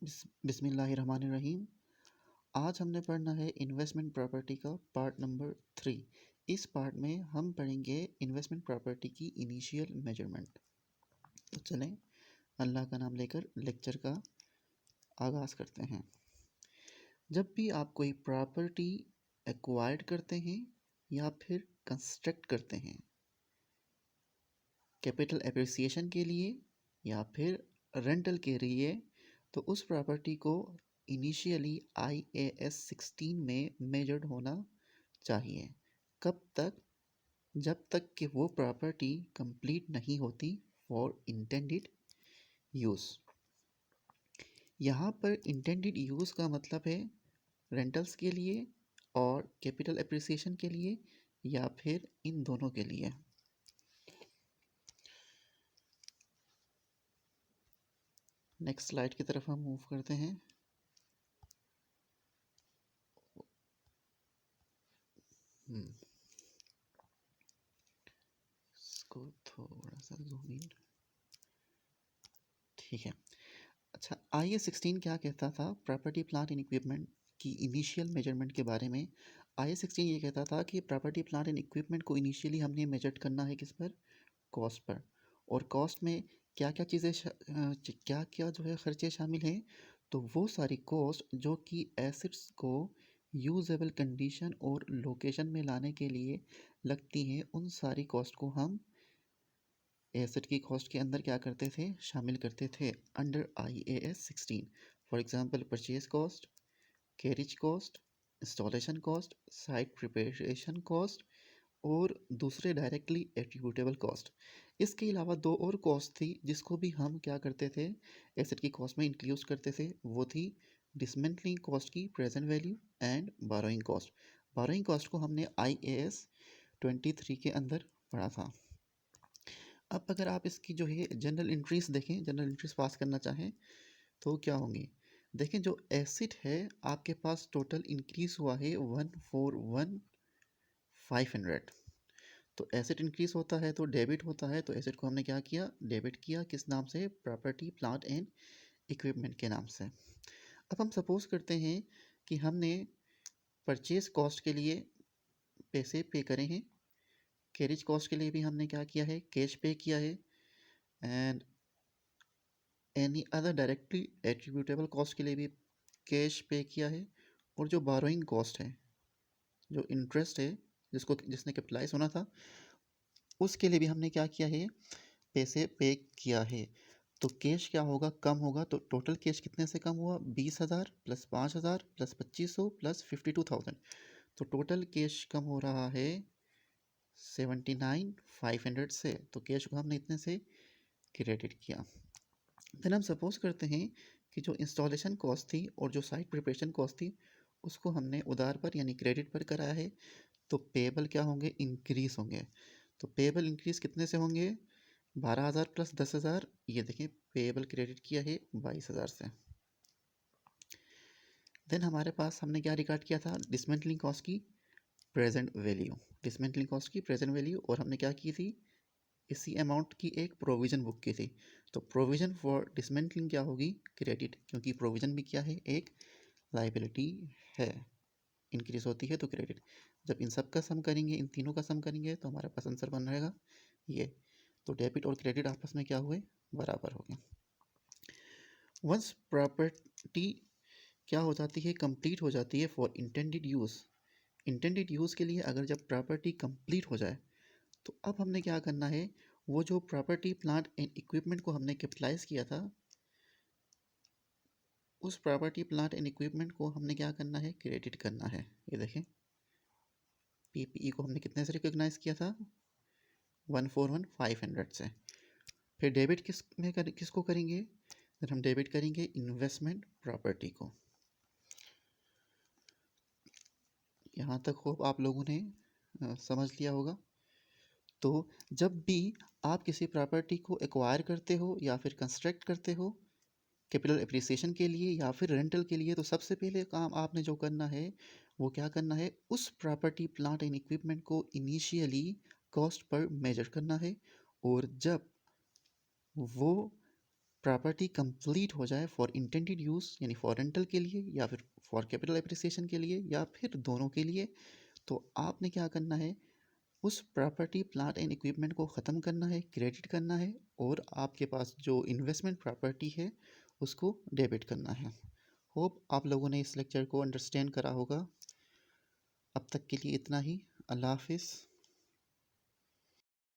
बिस्मिल्लाहिर्रहमानिर्रहीम। आज हमने पढ़ना है इन्वेस्टमेंट प्रॉपर्टी का पार्ट नंबर 3। इस पार्ट में हम पढ़ेंगे इन्वेस्टमेंट प्रॉपर्टी की इनिशियल मेजरमेंट। तो चलें अल्लाह का नाम लेकर लेक्चर का आगाज़ करते हैं। जब भी आप कोई प्रॉपर्टी एक्वायर्ड करते हैं या फिर कंस्ट्रक्ट करते हैं कैपिटल एप्रिसिएशन के लिए या फिर रेंटल के लिए, तो उस प्रॉपर्टी को इनिशियली IAS 16 में मेजर्ड होना चाहिए। कब तक? जब तक कि वो प्रॉपर्टी कंप्लीट नहीं होती फॉर इंटेंडेड यूज़। यहाँ पर इंटेंडेड यूज़ का मतलब है रेंटल्स के लिए और कैपिटल एप्रिसिएशन के लिए या फिर इन दोनों के लिए। नेक्स्ट स्लाइड की तरफ हम मूव करते हैं। इसको थोड़ा सा जूम इन, ठीक है। अच्छा, IAS 16 क्या कहता था प्रॉपर्टी प्लांट एंड इक्विपमेंट की इनिशियल मेजरमेंट के बारे में? IAS 16 ये कहता था कि प्रॉपर्टी प्लांट एंड इक्विपमेंट को इनिशियली हमने मेजर करना है किस पर? Cost per. और कॉस्ट में क्या क्या चीज़ें क्या क्या जो है खर्चे शामिल हैं? तो वो सारी कॉस्ट जो कि एसेट्स को यूजेबल कंडीशन और लोकेशन में लाने के लिए लगती हैं, उन सारी कॉस्ट को हम एसेट की कॉस्ट के अंदर क्या करते थे? शामिल करते थे under IAS 16। For example purchase cost, carriage cost, installation cost, site preparation cost और दूसरे डायरेक्टली एट्रीब्यूटेबल कॉस्ट। इसके अलावा दो और कॉस्ट थी जिसको भी हम क्या करते थे? एसेट की कॉस्ट में इंक्लूड करते थे। वो थी डिसमेंटलिंग कॉस्ट की present value and burrowing cost. Burrowing cost को हमने IAS 23 के अंदर पढ़ा था। अब अगर आप इसकी जो है जनरल एंट्रीज देखें, जनरल एंट्रीज पास करना चाहें तो क्या होंगी? देखें, जो एसिड है आपके पास टोटल इंक्रीज हुआ है 141,500। तो एसिड इंक्रीज होता है तो डेबिट होता है, तो एसिड को हमने क्या किया? डेबिट किया। किस नाम से? प्रॉपर्टी प्लांट एंड इक्विपमेंट के नाम से। अब हम सपोज करते हैं कि हमने परचेज कॉस्ट के लिए पैसे पे करे हैं, कैरेज कॉस्ट के लिए भी हमने क्या किया है? कैश पे किया है, and any other directly attributable cost के लिए भी कैश पे किया है। और जो बारोइंग कॉस्ट है, जो इंटरेस्ट है जिसने कैपिटलाइज होना था, उसके लिए भी हमने क्या किया है? पैसे पे किया है। तो कैश क्या होगा? कम होगा। तो टोटल कैश कितने से कम हुआ? 20,000 प्लस 5,000 प्लस 2500 प्लस 52,000। तो टोटल कैश कम हो रहा है 79,500 से। तो कैश को हमने इतने से क्रेडिट किया। फिर हम सपोज करते हैं कि जो इंस्टॉलेशन कॉस्ट थी और जो साइट प्रिपरेशन कॉस्ट थी, उसको हमने उधार पर यानी क्रेडिट पर कराया है। तो पेबल क्या होंगे? इंक्रीज होंगे। तो पेबल इंक्रीज कितने से होंगे? 12,000 प्लस 10,000। ये देखें, पेबल क्रेडिट किया है 22,000 से। देन हमारे पास हमने क्या रिकॉर्ड किया था? डिसमेंटलिंग कॉस्ट की प्रेजेंट वैल्यू। डिसमेंटलिंग कॉस्ट की प्रेजेंट वैल्यू, और हमने क्या की थी? इसी अमाउंट की एक प्रोविज़न बुक की थी। तो प्रोविज़न फॉर डिसमेंटलिंग क्या होगी? क्रेडिट, क्योंकि प्रोविज़न भी क्या है? एक लाइबिलिटी है। इंक्रीज होती है तो क्रेडिट। जब इन सब का सम करेंगे, इन तीनों का सम करेंगे, तो हमारे पास आंसर बन रहेगा ये। तो डेबिट और क्रेडिट आपस में क्या हुए? बराबर हो गए। वंस प्रॉपर्टी क्या हो जाती है? कंप्लीट हो जाती है for intended use. Intended use के लिए अगर जब प्रॉपर्टी कंप्लीट हो जाए, तो अब हमने क्या करना है? वो जो प्रॉपर्टी प्लांट एंड इक्विपमेंट को हमने कैपिटलाइज किया था, उस प्रॉपर्टी प्लांट एंड इक्विपमेंट को हमने क्या करना है? क्रेडिट करना है। ये देखें, PPE को हमने कितने से रिकॉग्नाइज किया था? 141,500 से। फिर डेबिट किसको करेंगे? फिर हम डेबिट करेंगे इन्वेस्टमेंट प्रॉपर्टी को। यहाँ तक होप आप लोगों ने समझ लिया होगा। तो जब भी आप किसी प्रॉपर्टी को एक्वायर करते हो या फिर कंस्ट्रक्ट करते हो कैपिटल एप्रिसिएशन के लिए या फिर रेंटल के लिए, तो सबसे पहले काम आपने जो करना है वो क्या करना है? उस प्रॉपर्टी प्लांट एंड इक्विपमेंट को इनिशियली कॉस्ट पर मेजर करना है। और जब वो प्रॉपर्टी कंप्लीट हो जाए फॉर इंटेंडेड यूज़ यानी फॉर रेंटल के लिए या फिर फॉर कैपिटल एप्रिसिएशन के लिए या फिर दोनों के लिए, तो आपने क्या करना है, उस प्रॉपर्टी प्लांट एंड इक्विपमेंट को ख़त्म करना है, क्रेडिट करना है और आपके पास जो इन्वेस्टमेंट प्रॉपर्टी है उसको डेबिट करना है। होप आप लोगों ने इस लेक्चर को अंडरस्टैंड करा होगा। अब तक के लिए इतना ही। अल्लाह हाफिज़।